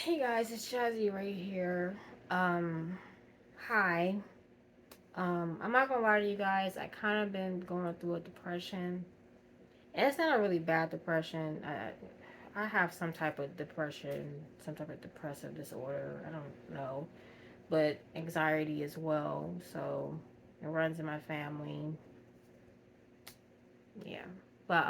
Hey guys, it's Jazzy right here. Hi. I'm not gonna lie to you guys. I kind of been going through a depression, and it's not a really bad depression. I have some type of depression, some type of depressive disorder. I don't know, but anxiety as well. So it runs in my family. Yeah, but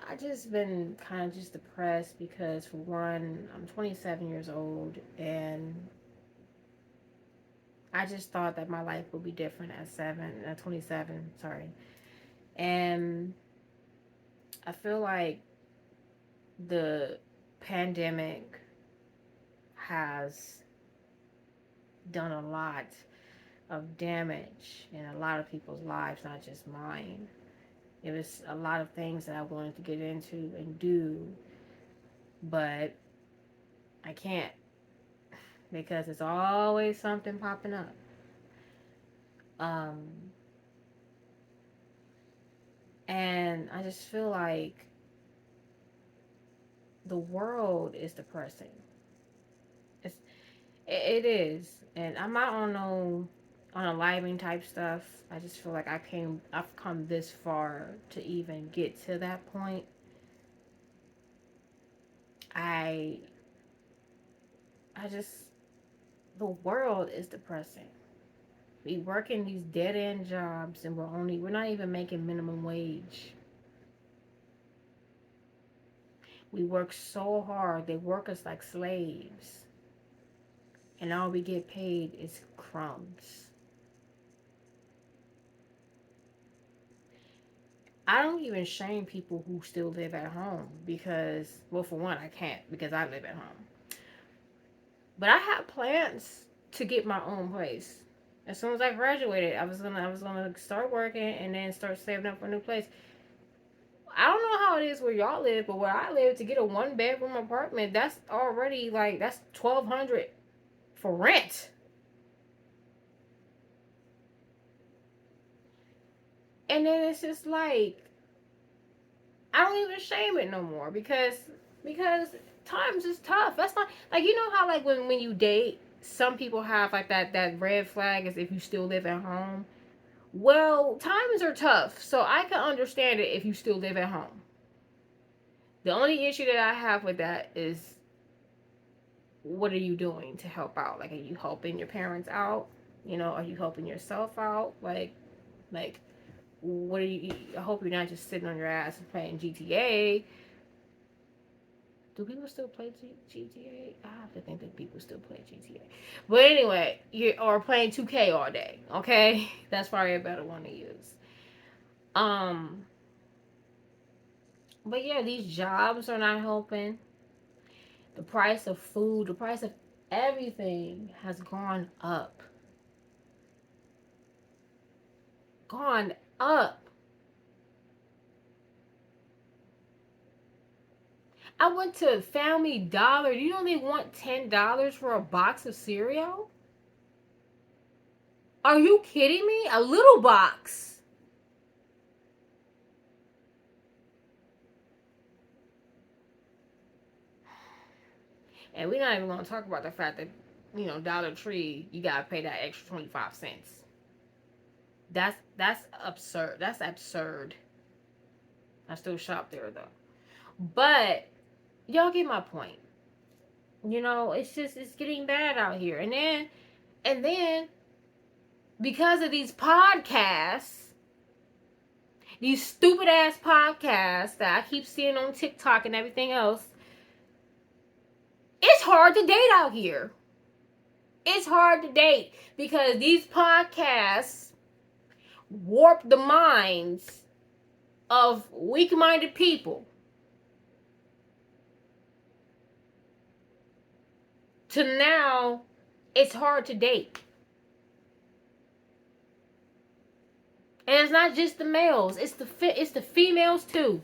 I just been kind of just depressed because for one, I'm 27 years old and I just thought that my life would be different at 27, sorry. And I feel like the pandemic has done a lot of damage in a lot of people's lives, not just mine. It was a lot of things that I wanted to get into and do, but I can't because it's always something popping up. Um, and I just feel like the world is depressing. It's It is, and I'm not on no unaliving type stuff. I just feel like I've come this far to even get to that point. I, I just the world is depressing. We work in these dead end jobs, and we're not even making minimum wage. We work so hard. They work us like slaves, and all we get paid is crumbs. I don't even shame people who still live at home because, well, for one, I can't because I live at home. But I have plans to get my own place. As soon as I graduated, I was gonna start working and then start saving up for a new place. I don't know how it is where y'all live, but where I live, to get a 1 bedroom apartment, that's already like that's 1,200 for rent. And then it's just like I don't even shame it no more because times is tough. That's not like you know how like when you date, some people have like that red flag is if you still live at home. Well, times are tough, so I can understand it if you still live at home. The only issue that I have with that is what are you doing to help out? Like, are you helping your parents out? You know, are you helping yourself out? Like, what are you? I hope you're not just sitting on your ass and playing GTA. Do people still play GTA? I have to think that people still play GTA. But anyway, you are playing 2K all day. Okay, that's probably a better one to use. Um, but yeah, these jobs are not helping. The price of food, the price of everything has gone up. Gone up. I went to Family Dollar. You know they want $10 for a box of cereal? Are you kidding me? A little box. And we're not even gonna talk about the fact that, Dollar Tree, you gotta pay that extra 25 cents. That's absurd. That's absurd. I still shop there though. But y'all get my point. It's getting bad out here. And then because of these podcasts, these stupid ass podcasts that I keep seeing on TikTok and everything else, it's hard to date out here. It's hard to date because these podcasts warp the minds of weak-minded people to now it's hard to date. And it's not just the males, it's the females too.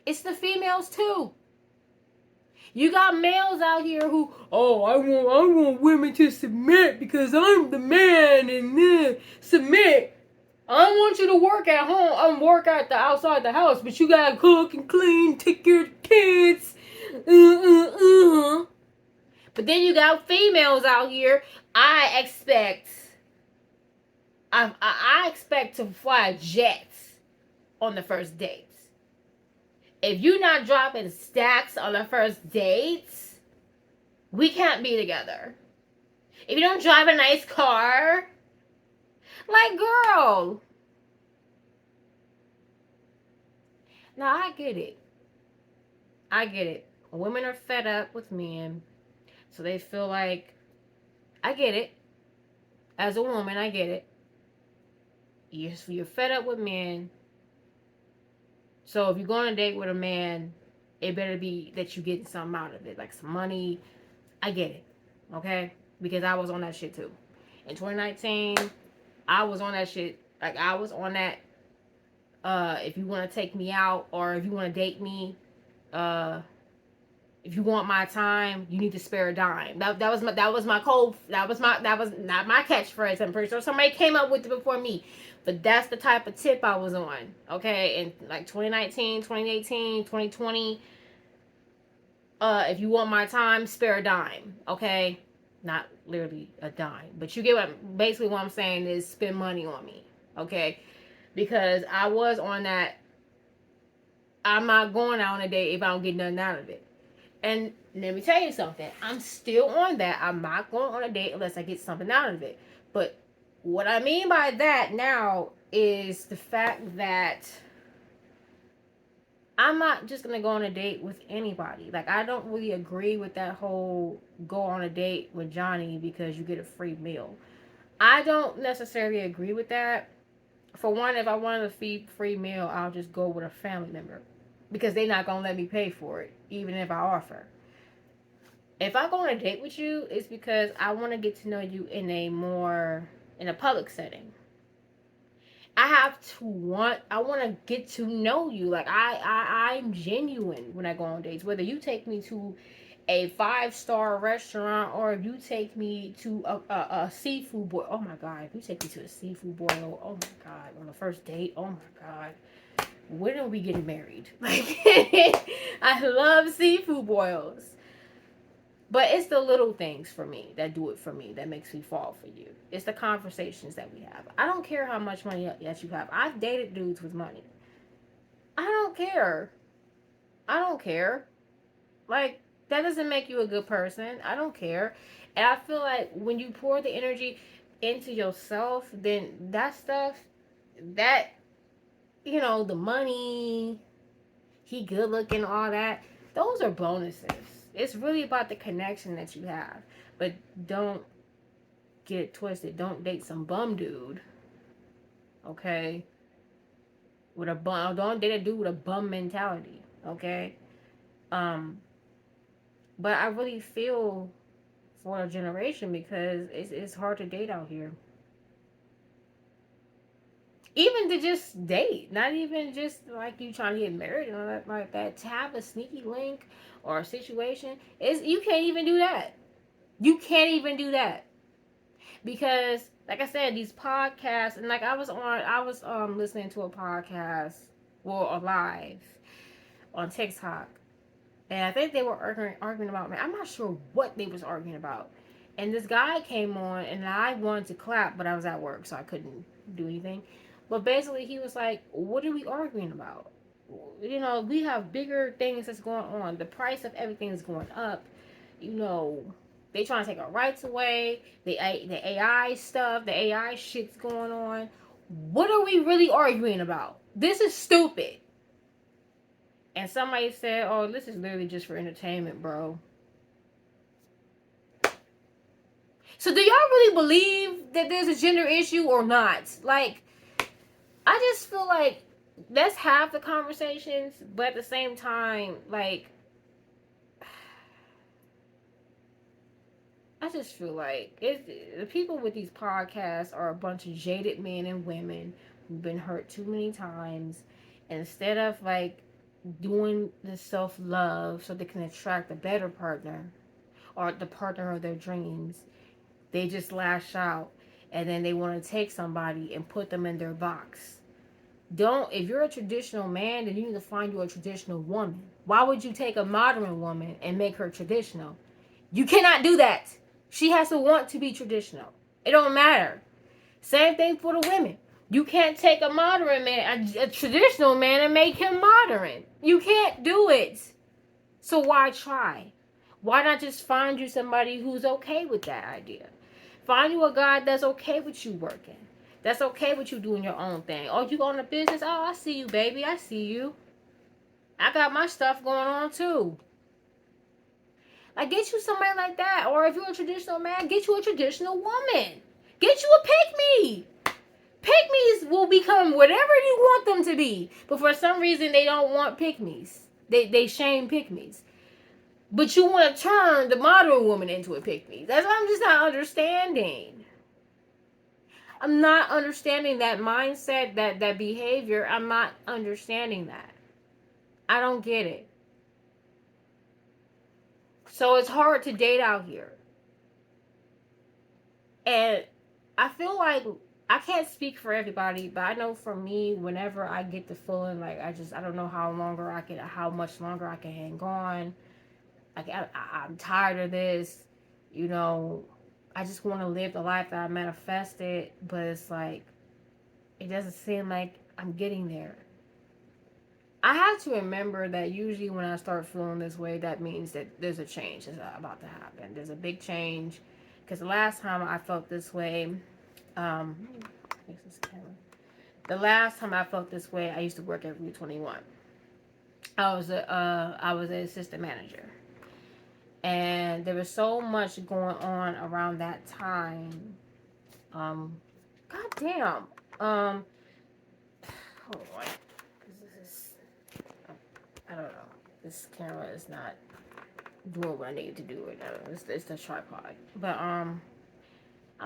It's the females too. You got males out here who, oh, I want women to submit because I'm the man and submit. I don't want you to work at home. I'm work at the outside the house, but you gotta cook and clean, take care of the kids. But then you got females out here. I expect, I expect to fly jets on the first dates. If you're not dropping stacks on the first dates, we can't be together. If you don't drive a nice car, like, girl. Now, I get it. I get it. Women are fed up with men, so they feel like, I get it. As a woman, I get it. You're fed up with men, so if you go on a date with a man, it better be that you getting something out of it, like some money. I get it, okay? Because I was on that shit too. In 2019, I was on that shit. Like, I was on that. If you want to take me out or if you want to date me, uh, if you want my time, you need to spare a dime. That was my code. That was not my catchphrase. I'm pretty sure somebody came up with it before me. But that's the type of tip I was on. Okay, in like 2019, 2018, 2020. If you want my time, spare a dime. Okay, not literally a dime, but you get what I'm saying is spend money on me. Okay, because I was on that. I'm not going out on a date if I don't get nothing out of it. And let me tell you something. I'm still on that. I'm not going on a date unless I get something out of it. But what I mean by that now is the fact that I'm not just going to go on a date with anybody. Like, I don't really agree with that whole go on a date with Johnny because you get a free meal. I don't necessarily agree with that. For one, if I wanted a free meal, I'll just go with a family member because they're not going to let me pay for it, even if I offer. If I go on a date with you, it's because I want to get to know you in a public setting. I want to get to know you. Like, I'm genuine when I go on dates. Whether you take me to a 5-star restaurant or if you take me to a seafood boil. Oh my God, if you take me to a seafood boil, oh my God, on the first date, oh my God. When are we getting married? Like, I love seafood boils. But it's the little things for me that do it for me that makes me fall for you. It's the conversations that we have. I don't care how much money that you have. I've dated dudes with money. I don't care. I don't care. Like, that doesn't make you a good person. I don't care. And I feel like when you pour the energy into yourself, then that stuff, that, the money, he good looking, all that, those are bonuses. It's really about the connection that you have. But don't get it twisted. Don't date some bum dude. Okay? With a bum. Don't date a dude with a bum mentality. Okay? Um, but I really feel for a generation because it's hard to date out here. Even to just date, not even just like you trying to get married and all that like that. To have a sneaky link or a situation, is you can't even do that. You can't even do that because, like I said, these podcasts and like I was listening to a podcast, well, a live on TikTok, and I think they were arguing about, man, I'm not sure what they was arguing about. And this guy came on, and I wanted to clap, but I was at work, so I couldn't do anything. But basically, he was like, "What are we arguing about? We have bigger things that's going on. The price of everything is going up. You know, they trying to take our rights away. The AI stuff, the AI shit's going on. What are we really arguing about? This is stupid." And somebody said, "Oh, this is literally just for entertainment, bro." So do y'all really believe that there's a gender issue or not? Like, I just feel like let's have the conversations, but at the same time, like, I just feel like the people with these podcasts are a bunch of jaded men and women who've been hurt too many times. And instead of like doing the self love so they can attract a better partner or the partner of their dreams, they just lash out and then they want to take somebody and put them in their box. Don't, if you're a traditional man, then you need to find you a traditional woman. Why would you take a modern woman and make her traditional? You cannot do that. She has to want to be traditional. It don't matter. Same thing for the women. You can't take a modern man, a traditional man, and make him modern. You can't do it. So why try? Why not just find you somebody who's okay with that idea? Find you a guy that's okay with you working. That's okay with you doing your own thing. Oh, you going to business? Oh, I see you, baby. I see you. I got my stuff going on too. Like, get you somebody like that. Or if you're a traditional man, get you a traditional woman. Get you a pick-me. Pick-me's will become whatever you want them to be. But for some reason, they don't want pick-me's. They shame pick-me's. But you want to turn the modern woman into a pick-me. That's what I'm just not understanding. I'm not understanding that mindset, that behavior. I'm not understanding that. I don't get it. So it's hard to date out here. And I feel like I can't speak for everybody, but I know for me, whenever I get the feeling like I don't know how much longer I can hang on. Like I'm tired of this, you know. I just want to live the life that I manifested, but it's like it doesn't seem like I'm getting there. I have to remember that usually when I start feeling this way, that means that there's a change that's about to happen. There's a big change, because the last time I felt this way, um, the last time I felt this way, I used to work at Route 21. I was an assistant manager, and there was so much going on around that time. God damn. Hold on. This is, I don't know. This camera is not doing what I need to do right now. It's the tripod. But I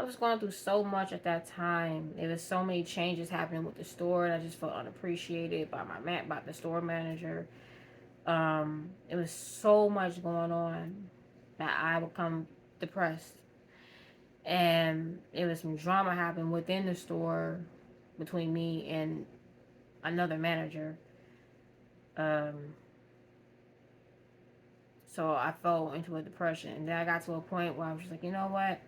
was going through so much at that time. There was so many changes happening with the store, and I just felt unappreciated by the store manager. It was so much going on that I become depressed, and it was some drama happened within the store between me and another manager. So I fell into a depression, and then I got to a point where I was just like, you know what?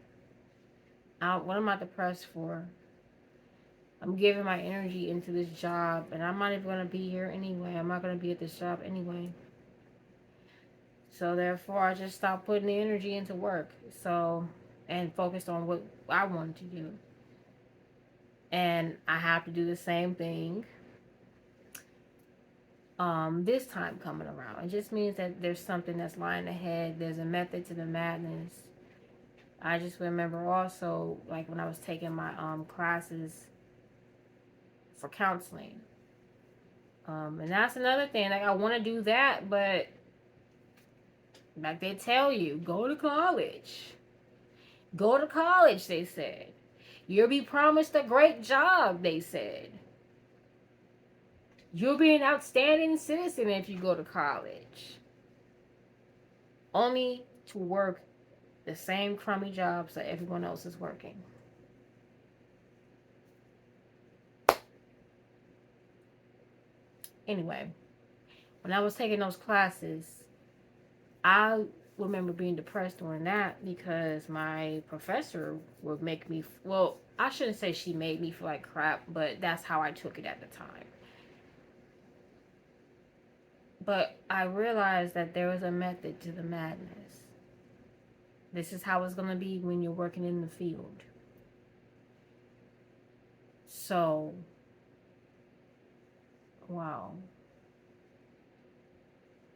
What am I depressed for? I'm giving my energy into this job, and I'm not even going to be here anyway. I'm not going to be at this job anyway. So therefore, I just stopped putting the energy into work. And focused on what I wanted to do. And I have to do the same thing this time coming around. It just means that there's something that's lying ahead. There's a method to the madness. I just remember also, like, when I was taking my classes for counseling. And that's another thing. Like, I want to do that, but like they tell you, go to college. Go to college, they said. You'll be promised a great job, they said. You'll be an outstanding citizen if you go to college. Only to work the same crummy jobs that everyone else is working. Anyway, when I was taking those classes, I remember being depressed during that because my professor would make me, well, I shouldn't say she made me feel like crap, but that's how I took it at the time. But I realized that there was a method to the madness. This is how it's going to be when you're working in the field. So, wow.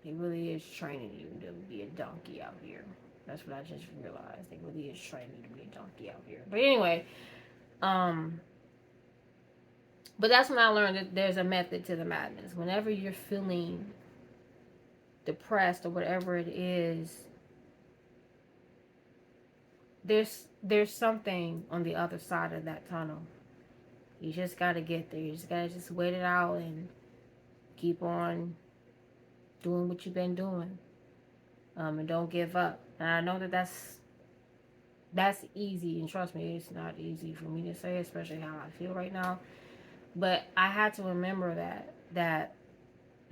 It really is training you to be a donkey out here. That's what I just realized. It really is training you to be a donkey out here. But anyway, but that's when I learned that there's a method to the madness. Whenever you're feeling depressed or whatever it is, there's something on the other side of that tunnel. You just gotta get there. You just gotta wait it out and keep on doing what you've been doing. And don't give up. And I know that that's That's easy, and trust me, it's not easy for me to say, especially how I feel right now. But I had to remember that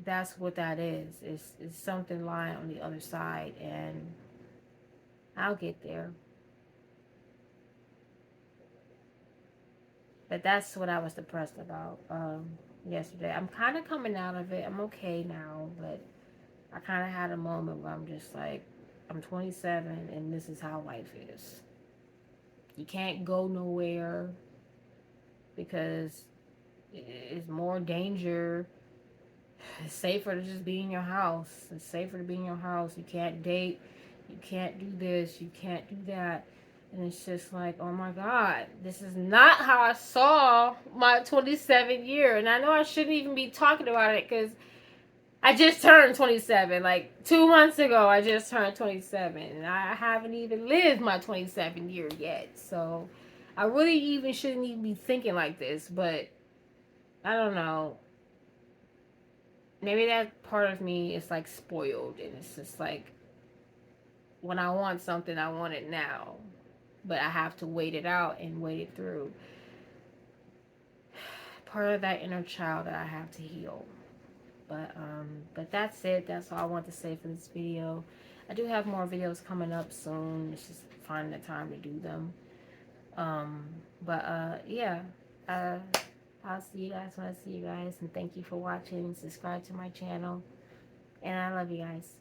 that's what that is. It's something lying on the other side, and I'll get there. But that's what I was depressed about yesterday. I'm kind of coming out of it. I'm okay now, but I kind of had a moment where I'm just like, I'm 27, and this is how life is. You can't go nowhere because it's more danger. It's safer to just be in your house. It's safer to be in your house. You can't date. You can't do this. You can't do that. And it's just like, oh my God, this is not how I saw my 27 year. And I know I shouldn't even be talking about it because I just turned 27. Like 2 months ago, I just turned 27. And I haven't even lived my 27 year yet. So I really even shouldn't even be thinking like this. But I don't know. Maybe that part of me is like spoiled. And it's just like when I want something, I want it now. But I have to wait it out and wait it through. Part of that inner child that I have to heal. But that's it. That's all I want to say for this video. I do have more videos coming up soon. It's just finding the time to do them. Um, yeah. Uh, I'll see you guys when I see you guys. And thank you for watching. Subscribe to my channel. And I love you guys.